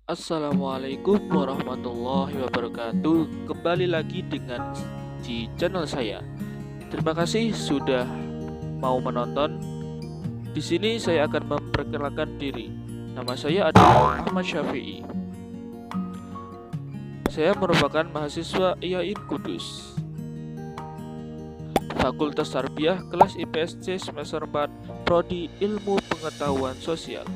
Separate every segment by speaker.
Speaker 1: Assalamualaikum warahmatullahi wabarakatuh. Kembali lagi di channel saya. Terima kasih sudah mau menonton. Di sini saya akan memperkenalkan diri. Nama saya adalah Ahmad Syafi'i. Saya merupakan mahasiswa IAIN Kudus, Fakultas Tarbiyah, kelas IPSC semester 4, Prodi Ilmu Pengetahuan Sosial.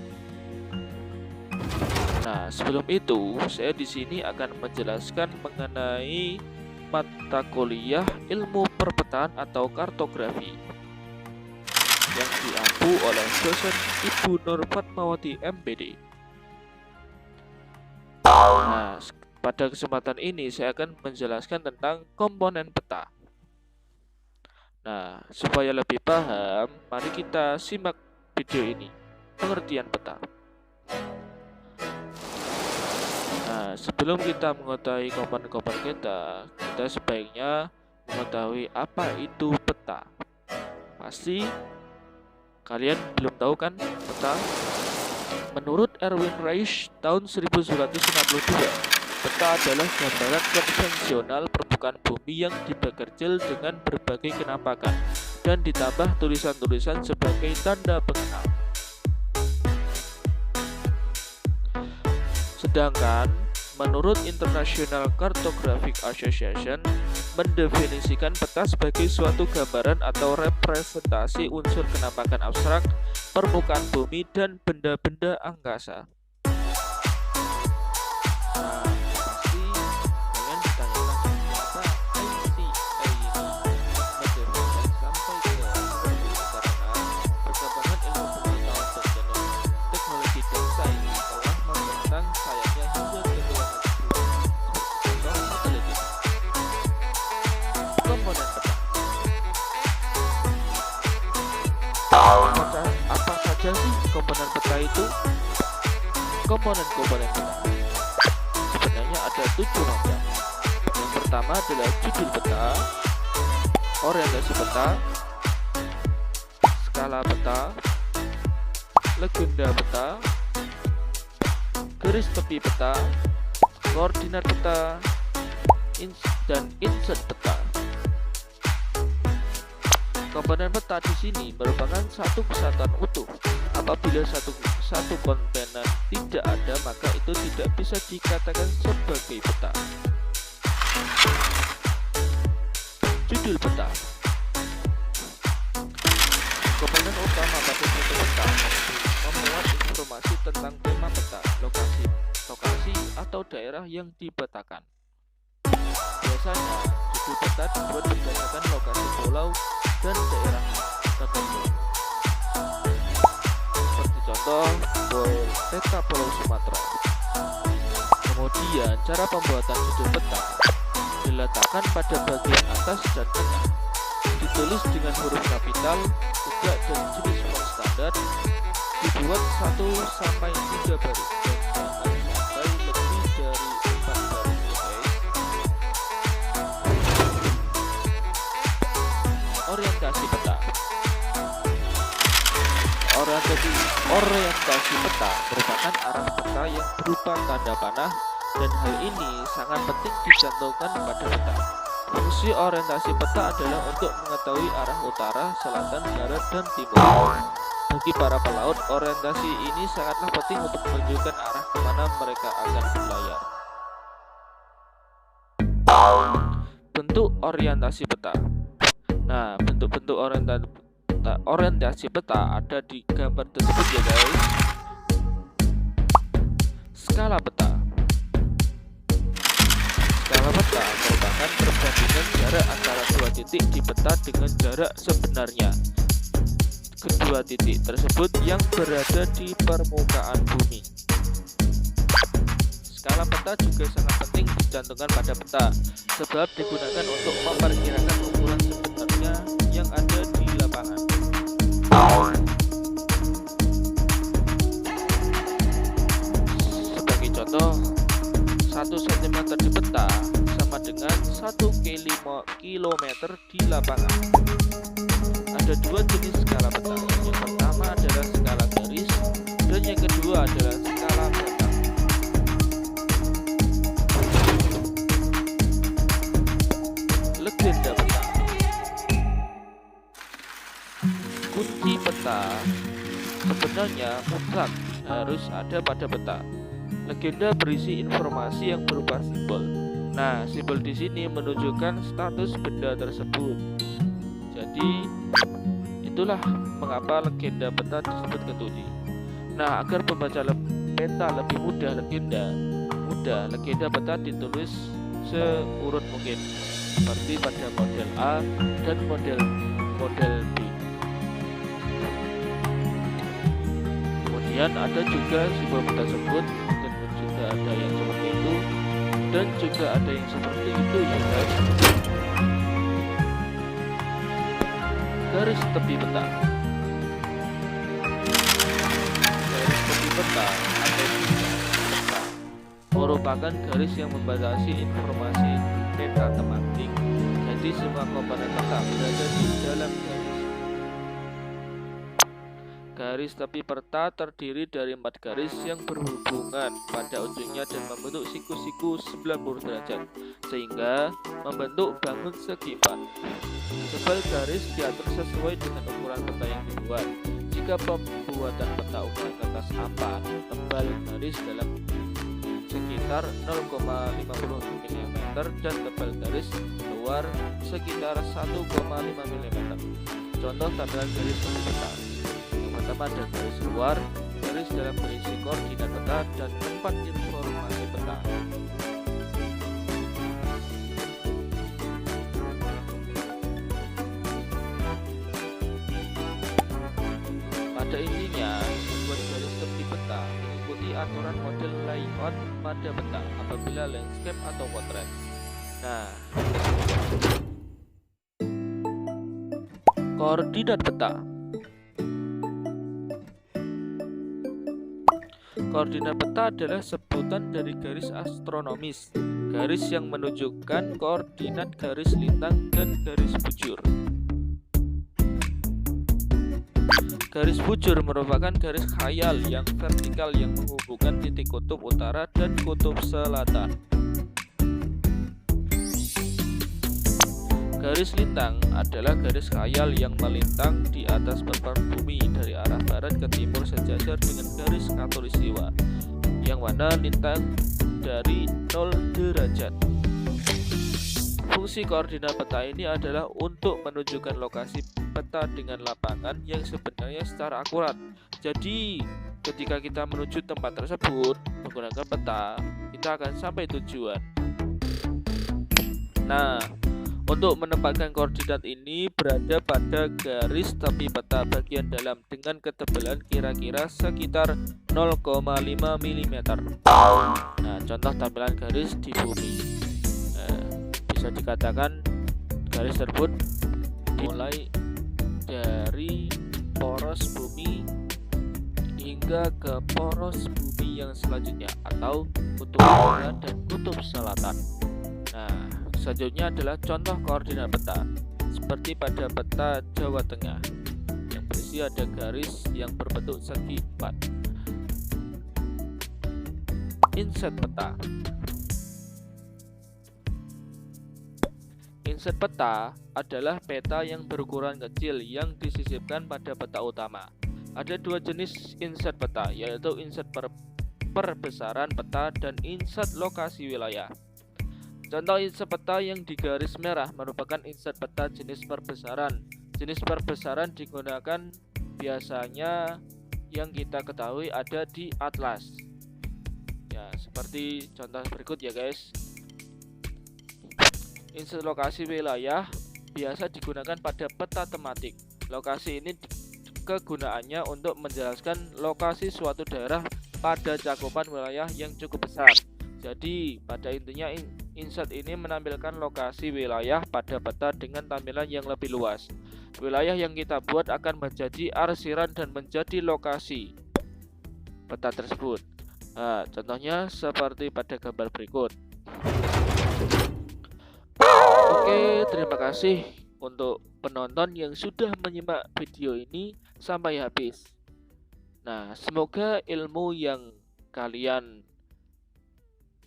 Speaker 1: Nah, sebelum itu, saya di sini akan menjelaskan mengenai mata kuliah Ilmu Perpetaan atau Kartografi yang diampu oleh dosen Ibu Nur Fatmawati MPD. Nah, pada kesempatan ini saya akan menjelaskan tentang komponen peta. Nah, supaya lebih paham, mari kita simak video ini. Pengertian peta. Nah, sebelum kita mengetahui komponen-komponen kita sebaiknya mengetahui apa itu peta. Pasti kalian belum tahu kan peta? Menurut Erwin Reich tahun 1952, peta adalah gambaran konvensional permukaan bumi yang dibagi kecil dengan berbagai kenampakan dan ditambah tulisan-tulisan sebagai tanda pengenal. Sedangkan menurut International Cartographic Association mendefinisikan peta sebagai suatu gambaran atau representasi unsur kenampakan abstrak permukaan bumi dan benda-benda angkasa. Nah, pasti kalian ditanyakan kenapa ICA ini mendefinisikan sampai ke karena perkembangan ilmu pengetahuan dan teknologi dan sains telah membentang sayapnya hingga ke luar negeri. Contoh satelit. Komponen peta. Apa saja sih komponen peta itu? Komponen-komponen peta sebenarnya ada 7 macam. Yang pertama adalah judul peta, orientasi peta, skala peta, legenda peta, garis tepi peta, koordinat peta, dan insert peta. Komponen peta di sini merupakan satu kesatuan utuh. Apabila satu komponen tidak ada, maka itu tidak bisa dikatakan sebagai peta. Judul peta. Komponen utama pada suatu peta memuat informasi tentang tema peta, lokasi atau daerah yang dipetakan. Biasanya, judul peta dibuat berdasarkan lokasi pulau dan daerah tertentu. Seperti contoh, peta Pulau Sumatera. Kemudian, cara pembuatan judul peta diletakkan pada bagian atas dan tengah. Ditulis dengan huruf kapital, tegak dan jenis font standar. Dibuat 1-3 baris dan jangan sampai lebih dari 4 baris. Orientasi peta. Orientasi peta merupakan arah peta yang berupa tanda panah, dan hal ini sangat penting dicantumkan pada peta. Fungsi orientasi peta adalah untuk mengetahui arah utara, selatan, barat, dan timur. Bagi para pelaut, orientasi ini sangatlah penting untuk menunjukkan arah kemana mereka akan berlayar. Bentuk orientasi peta. Nah, bentuk-bentuk orientasi peta ada di gambar tersebut ya guys. Skala peta. Skala peta merupakan perbandingan jarak antara dua titik di peta dengan jarak sebenarnya kedua titik tersebut yang berada di permukaan bumi. Skala peta juga sangat penting dicantumkan pada peta, sebab digunakan untuk memperkirakan ukuran sebenarnya yang ada di lapangan. Sebagai contoh, 1 cm di peta sama dengan 1 km di lapangan. Ada 2 jenis skala peta. Yang pertama adalah skala garis dan yang kedua adalah skala peta. peta sebenarnya mutlak harus ada pada peta. Legenda berisi informasi yang berupa simbol. Nah, simbol di sini menunjukkan status benda tersebut. Jadi, itulah mengapa legenda peta disebut ketujuh. Nah, agar pembaca peta lebih mudah legenda peta ditulis seurut mungkin, seperti pada model A dan model B. Kemudian ada juga simbol peta tersebut, dan juga ada yang seperti itu dan juga ada yang seperti itu ya guys. Garis tepi peta. Garis tepi peta atau peta merupakan garis yang membatasi informasi peta tematik. Jadi semua komponen peta berada di dalam garis. Garis tepi peta terdiri dari 4 garis yang berhubungan pada ujungnya dan membentuk siku-siku 90 derajat sehingga membentuk bangun segi 4. Tebal garis diatur sesuai dengan ukuran peta yang dibuat. Jika pembuatan peta ukuran kertas A4, tebal garis dalam sekitar 0,50 mm dan tebal garis luar sekitar 1,5 mm. Contoh tampilan garis tepi peta. Pertama ada garis luar, garis dalam berisi koordinat peta, dan tempat informasi peta. Pada intinya, membuat garis tepi peta mengikuti aturan model layout pada peta apabila landscape atau potret. Nah, koordinat peta. Koordinat peta adalah sebutan dari garis astronomis, garis yang menunjukkan koordinat garis lintang dan garis bujur. Garis bujur merupakan garis khayal yang vertikal yang menghubungkan titik kutub utara dan kutub selatan. Garis lintang adalah garis khayal yang melintang di atas permukaan bumi dari arah barat ke timur sejajar dengan garis khatulistiwa, yang mana lintang dari 0 derajat. Fungsi koordinat peta ini adalah untuk menunjukkan lokasi peta dengan lapangan yang sebenarnya secara akurat. Jadi, ketika kita menuju tempat tersebut menggunakan peta, kita akan sampai tujuan. Nah, untuk menempatkan koordinat ini berada pada garis tepi peta bagian dalam dengan ketebalan kira-kira sekitar 0,5 mm. Nah, contoh tampilan garis di bumi. Bisa dikatakan garis tersebut dimulai dari poros bumi hingga ke poros bumi yang selanjutnya atau kutub utara dan kutub selatan. Nah, selanjutnya adalah contoh koordinat peta seperti pada peta Jawa Tengah yang berisi ada garis yang berbentuk segi 4. Inset peta. Inset peta adalah peta yang berukuran kecil yang disisipkan pada peta utama. Ada 2 jenis inset peta, yaitu inset perbesaran peta dan inset lokasi wilayah. Contoh inset peta yang digaris merah merupakan inset peta jenis perbesaran. Jenis perbesaran digunakan biasanya yang kita ketahui ada di atlas. Ya, seperti contoh berikut ya guys. Inset lokasi wilayah biasa digunakan pada peta tematik. Lokasi ini kegunaannya untuk menjelaskan lokasi suatu daerah pada cakupan wilayah yang cukup besar. Jadi, pada intinya inset ini menampilkan lokasi wilayah pada peta dengan tampilan yang lebih luas. Wilayah yang kita buat akan menjadi arsiran dan menjadi lokasi peta tersebut. Nah, contohnya seperti pada gambar berikut. Oke, terima kasih untuk penonton yang sudah menyimak video ini sampai habis. Nah, semoga ilmu yang kalian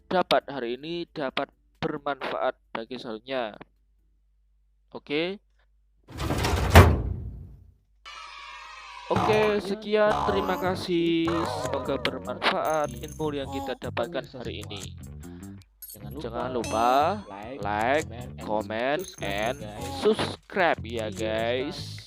Speaker 1: dapat hari ini dapat bermanfaat bagi selanjutnya. Oke. Oke, sekian, terima kasih. Semoga bermanfaat ilmu yang kita dapatkan hari ini. Jangan lupa like, comment, and subscribe ya guys.